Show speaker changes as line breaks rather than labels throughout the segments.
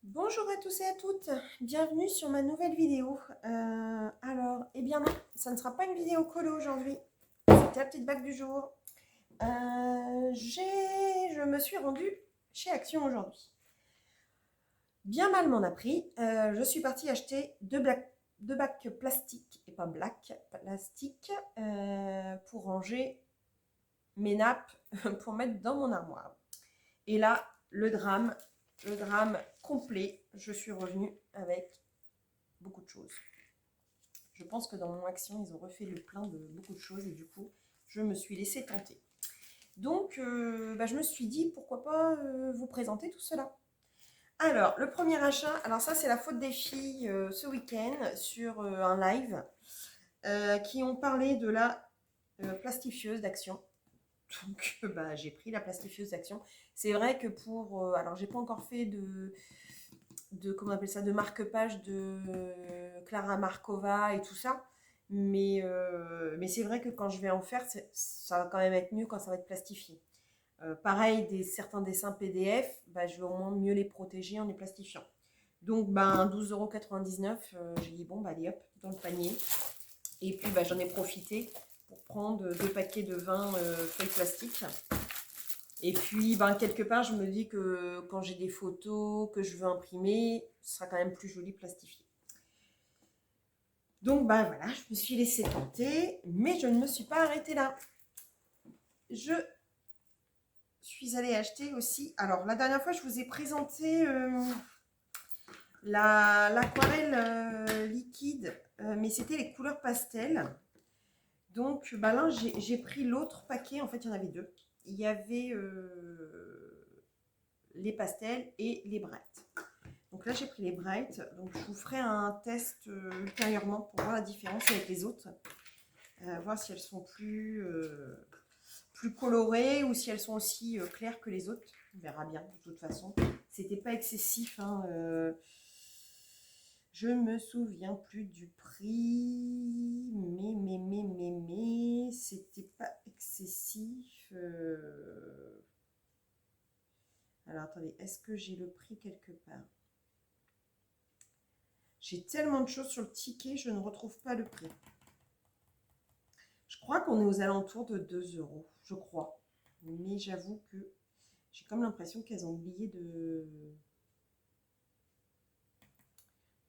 Bonjour à tous et à toutes, bienvenue sur ma nouvelle vidéo. Eh bien non, ça ne sera pas une vidéo colo aujourd'hui, c'était la petite bague du jour. Je me suis rendue chez Action aujourd'hui. Bien mal m'en a pris, je suis partie acheter deux bacs plastiques, et pas black, plastique, pour ranger mes nappes, pour mettre dans mon armoire. Et là, le drame complet, je suis revenue avec beaucoup de choses. Je pense que dans mon action, ils ont refait le plein de beaucoup de choses et du coup, je me suis laissée tenter. Donc, je me suis dit, pourquoi pas vous présenter tout cela. Alors, le premier achat, alors ça c'est la faute des filles ce week-end sur un live qui ont parlé de la plastifieuse d'Action. Donc, j'ai pris la plastifieuse d'Action. C'est vrai que pour... alors, j'ai pas encore fait comment on appelle ça, de marque-page de Clara Markova et tout ça. Mais c'est vrai que quand je vais en faire, ça va quand même être mieux quand ça va être plastifié. Pareil, certains dessins PDF, je vais au moins mieux les protéger en les plastifiant. Donc, 12,99 €, j'ai dit, bon, allez hop, dans le panier. Et puis, j'en ai profité pour prendre 2 paquets de 20 feuilles plastiques. Et puis, quelque part, je me dis que quand j'ai des photos que je veux imprimer, ce sera quand même plus joli plastifié. Donc, voilà, je me suis laissée tenter, mais je ne me suis pas arrêtée là. Je suis allée acheter aussi... Alors, la dernière fois, je vous ai présenté l'aquarelle liquide, mais c'était les couleurs pastel. Donc, là, j'ai pris l'autre paquet. En fait, il y en avait deux. Il y avait les pastels et les brights. Donc là, j'ai pris les brights. Donc, je vous ferai un test ultérieurement pour voir la différence avec les autres. Voir si elles sont plus colorées ou si elles sont aussi claires que les autres. On verra bien de toute façon. C'était pas excessif. Je me souviens plus du prix. Mais c'était pas excessif. Alors attendez, est-ce que j'ai le prix quelque part? J'ai tellement de choses sur le ticket, je ne retrouve pas le prix. Je crois qu'on est aux alentours de 2 €, je crois. Mais j'avoue que j'ai comme l'impression qu'elles ont oublié de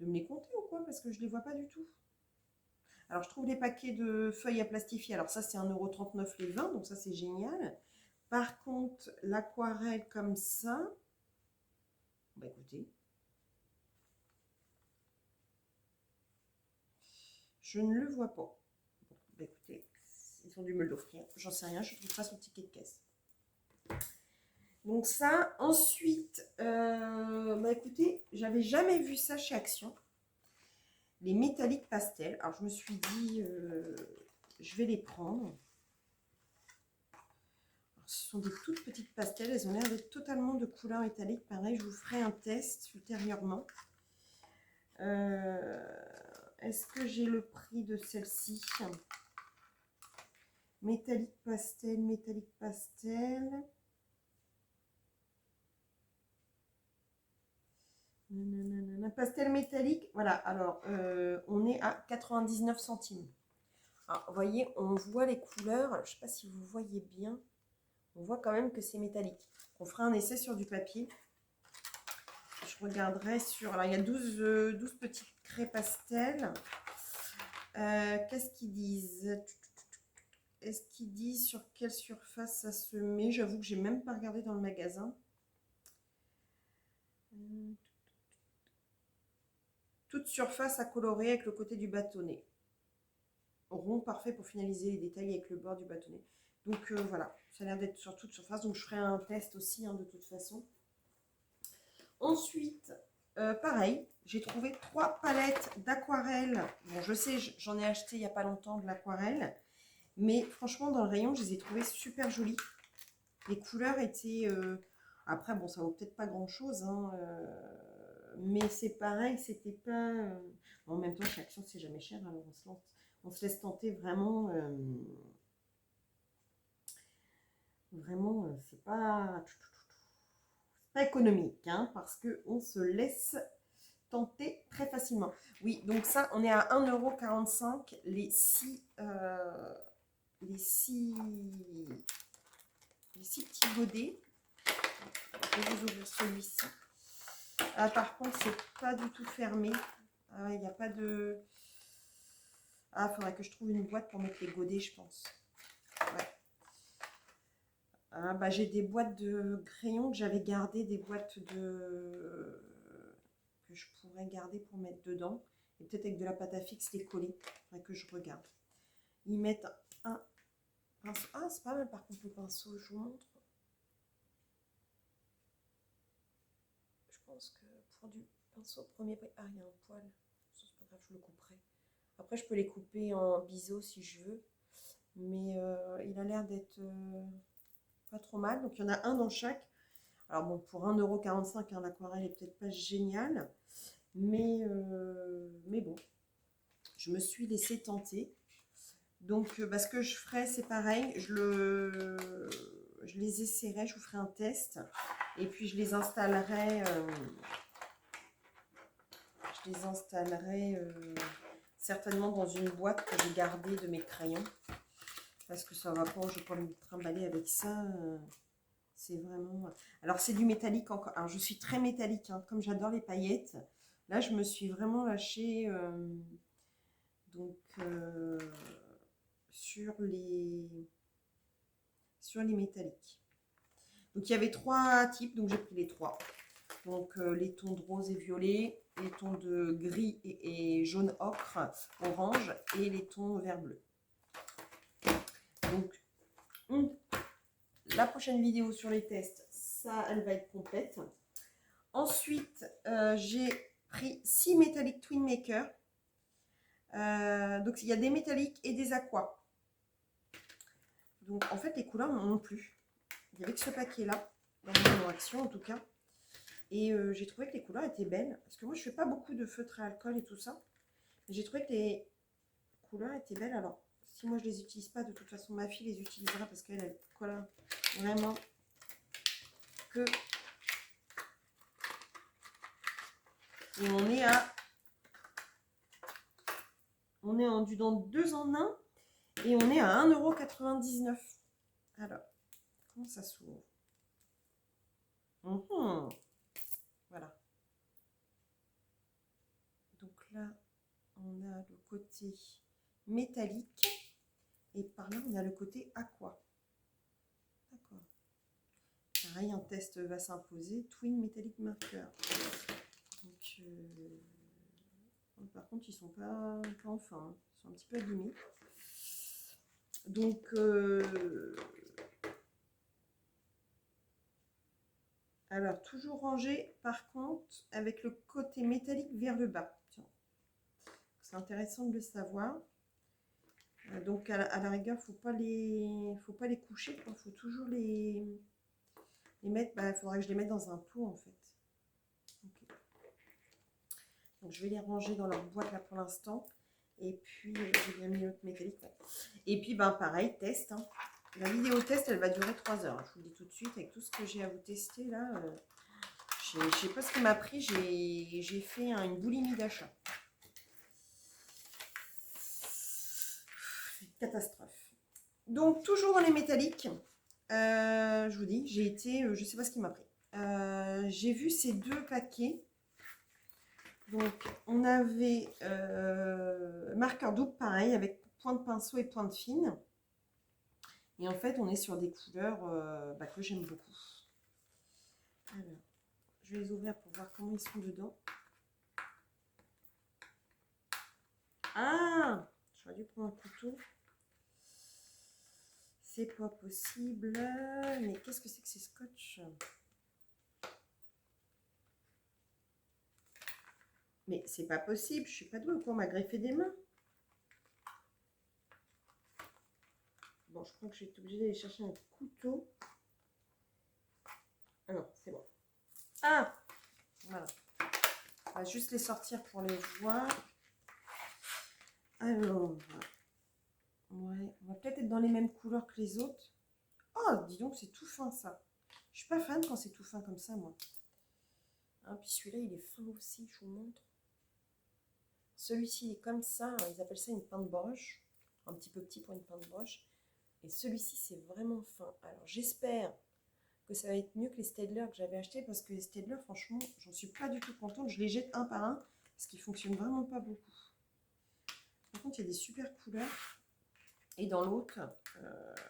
me les compter ou quoi, parce que je ne les vois pas du tout. Alors, je trouve les paquets de feuilles à plastifier. Alors ça, c'est 1,39 € les 20, donc ça, c'est génial. Par contre, l'aquarelle comme ça, écoutez, je ne le vois pas. Bon, écoutez, ils ont dû me l'offrir. J'en sais rien, je ne trouve pas son ticket de caisse. Donc ça, ensuite, écoutez, j'avais jamais vu ça chez Action. Les métalliques pastels. Alors je me suis dit, je vais les prendre. Alors, ce sont des toutes petites pastels, elles ont l'air d'être totalement de couleur métallique. Pareil, je vous ferai un test ultérieurement. Est-ce que j'ai le prix de celle-ci? Métallique pastel, métallique pastel. Pastel métallique, voilà, alors on est à 99 centimes. Alors, vous voyez, on voit les couleurs, je ne sais pas si vous voyez bien, on voit quand même que c'est métallique. On fera un essai sur du papier. Je regarderai sur, alors il y a 12 petites craies pastel. Qu'est-ce qu'ils disent? Est-ce qu'ils disent sur quelle surface ça se met? J'avoue que j'ai même pas regardé dans le magasin. Toute surface à colorer avec le côté du bâtonnet. Rond parfait pour finaliser les détails avec le bord du bâtonnet. Donc voilà, ça a l'air d'être sur toute surface. Donc je ferai un test aussi de toute façon. Ensuite, pareil, j'ai trouvé 3 palettes d'aquarelle. Bon, je sais, j'en ai acheté il n'y a pas longtemps de l'aquarelle. Mais franchement, dans le rayon, je les ai trouvées super jolies. Les couleurs étaient... Après, bon, ça vaut peut-être pas grand-chose. Mais c'est pareil, c'était pas... En même temps, chez Action, c'est jamais cher. Alors on se laisse tenter vraiment. Vraiment, c'est pas pas économique, hein, parce qu'on se laisse tenter très facilement. Oui, donc ça, on est à 1,45 € les 6 petits godets. Je vais vous ouvrir celui-ci. Ah, par contre, c'est pas du tout fermé. Ah, il n'y a pas de... Ah, il faudrait que je trouve une boîte pour mettre les godets, je pense. Ouais. Ah, bah, j'ai des boîtes de crayons que j'avais gardées, des boîtes de... que je pourrais garder pour mettre dedans. Et peut-être avec de la pâte à fixe les coller. Il faudrait que je regarde. Ils mettent un pinceau. Ah, c'est pas mal par contre le pinceau, je vous montre. Je pense que pour du pinceau premier prix... Ah, il y a un poil. C'est pas grave, je le couperai. Après, je peux les couper en biseau si je veux. Mais il a l'air d'être pas trop mal. Donc, il y en a un dans chaque. Alors bon, pour 1,45 €, hein, l'aquarelle est peut-être pas géniale. Mais bon, je me suis laissée tenter. Donc, bah, ce que je ferai, c'est pareil. Je les essaierai, je vous ferai un test. Et puis, je les installerai... certainement dans une boîte que j'ai gardée de mes crayons. Parce que ça va pas, je vais pas me trimballer avec ça. C'est vraiment... Alors, c'est du métallique encore. Alors, je suis très métallique, hein, comme j'adore les paillettes. Là, je me suis vraiment lâchée donc, sur les métalliques. Donc, il y avait 3 types, donc j'ai pris les 3. Donc, les tons de rose et violet, les tons de gris et jaune ocre, orange, et les tons vert bleu. Donc, la prochaine vidéo sur les tests, ça, elle va être complète. Ensuite, j'ai pris 6 métalliques Twin Maker. Donc, il y a des métalliques et des aquas. Donc, en fait, les couleurs n'en ont plus. Il n'y avait que ce paquet-là, dans mon action en tout cas. Et j'ai trouvé que les couleurs étaient belles. Parce que moi, je ne fais pas beaucoup de feutres à alcool et tout ça. J'ai trouvé que les couleurs étaient belles. Alors, si moi, je ne les utilise pas, de toute façon, ma fille les utilisera parce qu'elle colle vraiment que... Et on est à... On est en dans 2 en 1 et on est à 1,99 €. Alors, comment ça s'ouvre? Voilà. Donc là, on a le côté métallique et par là, on a le côté aqua. D'accord. Pareil, un test va s'imposer. Twin Metallic Marker. Donc, par contre, ils sont pas en fin. Hein. Ils sont un petit peu abîmés. Donc, alors, toujours rangé, par contre, avec le côté métallique vers le bas. C'est intéressant de le savoir. Donc, à la rigueur, faut pas les coucher. Il faut toujours les mettre. Il faudra que je les mette dans un pot, en fait. Okay. Donc, je vais les ranger dans leur boîte, là, pour l'instant. Et puis, j'ai bien mis l'autre métallique. Ouais. Et puis, pareil, test. Hein. La vidéo test, elle va durer 3 heures. Je vous le dis tout de suite, avec tout ce que j'ai à vous tester, là... je ne sais pas ce qui m'a pris, j'ai fait une boulimie d'achat. C'est une catastrophe. Donc, toujours dans les métalliques, je vous dis, j'ai été, je ne sais pas ce qui m'a pris. J'ai vu ces 2 paquets. Donc, on avait marqueur double, pareil, avec point de pinceau et pointe fine. Et en fait, on est sur des couleurs que j'aime beaucoup. Alors, je vais les ouvrir pour voir comment ils sont dedans. Ah! J'aurais dû prendre un couteau. C'est pas possible. Mais qu'est-ce que c'est que ces scotch? Mais c'est pas possible. Je suis pas douée ou quoi? On m'a greffé des mains. Bon, je crois que je vais être obligée d'aller chercher un couteau. Ah non, c'est bon. Ah! Voilà. On va juste les sortir pour les voir. Alors, ouais, on va peut-être être dans les mêmes couleurs que les autres. Oh, dis donc, c'est tout fin ça. Je suis pas fan quand c'est tout fin comme ça, moi. Hein, puis celui-là, il est fin aussi, je vous montre. Celui-ci est comme ça, ils appellent ça une peinte broche. Un petit peu petit pour une peinte broche. Et celui-ci, c'est vraiment fin. Alors, j'espère que ça va être mieux que les Staedtler que j'avais acheté parce que les Staedtler, franchement, j'en suis pas du tout contente. Je les jette un par un parce qu'ils fonctionnent vraiment pas beaucoup. Par contre, il y a des super couleurs. Et dans l'autre,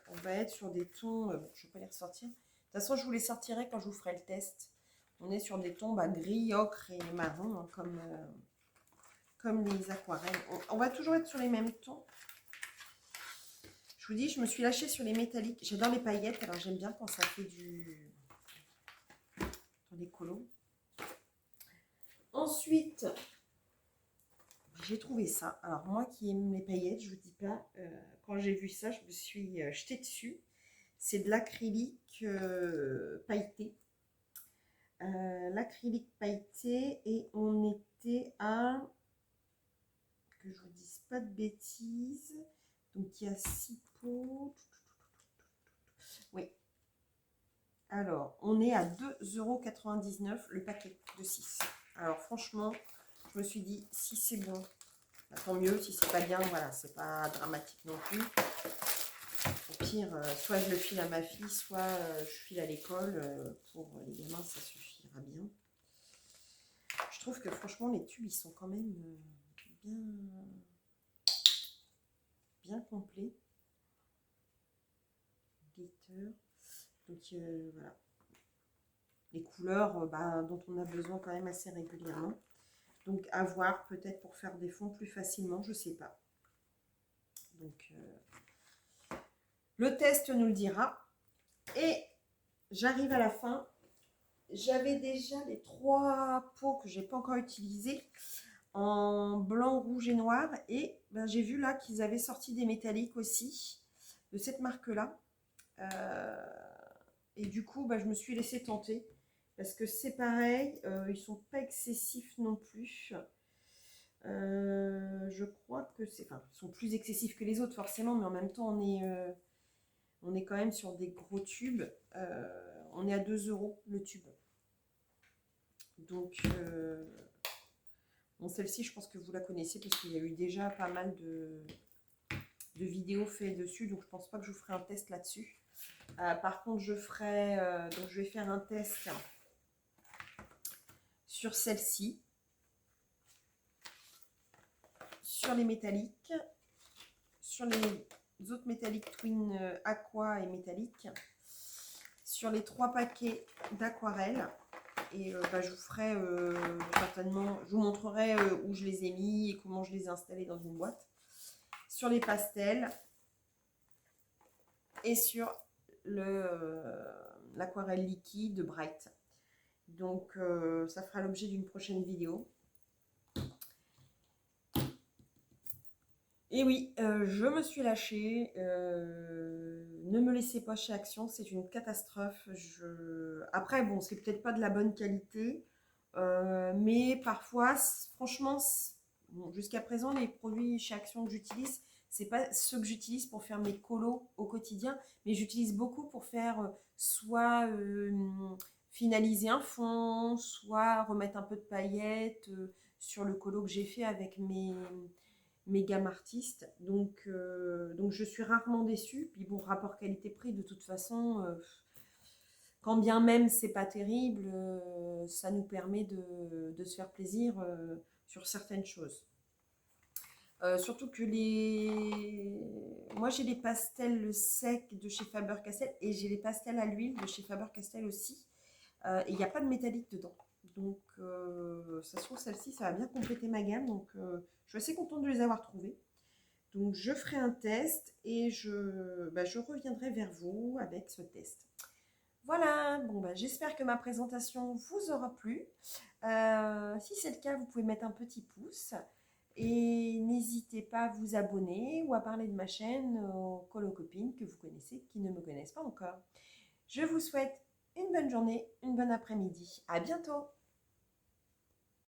on va être sur des tons, bon, je ne vais pas les ressortir. De toute façon, je vous les sortirai quand je vous ferai le test. On est sur des tons gris, ocre et marron, hein, comme les aquarelles. On va toujours être sur les mêmes tons. Je vous dis, je me suis lâchée sur les métalliques. J'adore les paillettes, alors j'aime bien quand ça fait dans les colos. Ensuite, j'ai trouvé ça. Alors moi qui aime les paillettes, je vous dis pas, quand j'ai vu ça, je me suis jetée dessus. C'est de l'acrylique pailleté. L'acrylique pailleté et on était à, que je vous dise pas de bêtises, donc il y a 6 pots. Oui. Alors, on est à 2,99 € le paquet de 6. Alors franchement, je me suis dit, si c'est bon, bah, tant mieux. Si c'est pas bien, voilà, c'est pas dramatique non plus. Au pire, soit je le file à ma fille, soit je file à l'école. Pour les gamins, ça suffira bien. Je trouve que franchement, les tubes, ils sont quand même bien complets. Glitter. Donc voilà. Les couleurs dont on a besoin quand même assez régulièrement. Donc à voir peut-être pour faire des fonds plus facilement, je sais pas. Donc le test nous le dira. Et j'arrive à la fin. J'avais déjà les 3 pots que j'ai pas encore utilisés en blanc, rouge et noir. Et j'ai vu là qu'ils avaient sorti des métalliques aussi de cette marque-là. Et du coup, je me suis laissée tenter. Parce que c'est pareil, ils sont pas excessifs non plus. Je crois que c'est... Enfin, ils sont plus excessifs que les autres forcément, mais en même temps, on est quand même sur des gros tubes. On est à 2 € le tube. Donc, bon, celle-ci, je pense que vous la connaissez parce qu'il y a eu déjà pas mal de vidéos faites dessus. Donc, je pense pas que je vous ferai un test là-dessus. Par contre, je vais faire un test sur celle-ci, sur les métalliques, sur les autres métalliques Twin Aqua et métalliques, sur les 3 paquets d'aquarelle. Et je vous ferai certainement, je vous montrerai où je les ai mis et comment je les ai installés dans une boîte. Sur les pastels et sur l'aquarelle liquide Bright. Donc ça fera l'objet d'une prochaine vidéo. Et oui, je me suis lâchée. Ne me laissez pas chez Action, c'est une catastrophe. Après, bon, c'est peut-être pas de la bonne qualité, mais parfois, franchement, bon, jusqu'à présent, les produits chez Action que j'utilise, c'est pas ceux que j'utilise pour faire mes colos au quotidien, mais j'utilise beaucoup pour faire soit finaliser un fond, soit remettre un peu de paillettes sur le colo que j'ai fait avec mes gammes artistes. Donc je suis rarement déçue. Puis bon, rapport qualité-prix, de toute façon, quand bien même c'est pas terrible, ça nous permet de se faire plaisir sur certaines choses. Surtout que moi j'ai les pastels secs de chez Faber-Castell et j'ai les pastels à l'huile de chez Faber-Castell aussi. Et il n'y a pas de métallique dedans. Donc ça se trouve, celle-ci, ça va bien compléter ma gamme. Donc je suis assez contente de les avoir trouvés. Donc je ferai un test et je reviendrai vers vous avec ce test. Voilà, bon j'espère que ma présentation vous aura plu. Si c'est le cas, vous pouvez mettre un petit pouce. Et n'hésitez pas à vous abonner ou à parler de ma chaîne aux colo-copines que vous connaissez, qui ne me connaissent pas encore. Je vous souhaite une bonne journée, une bonne après-midi. À bientôt!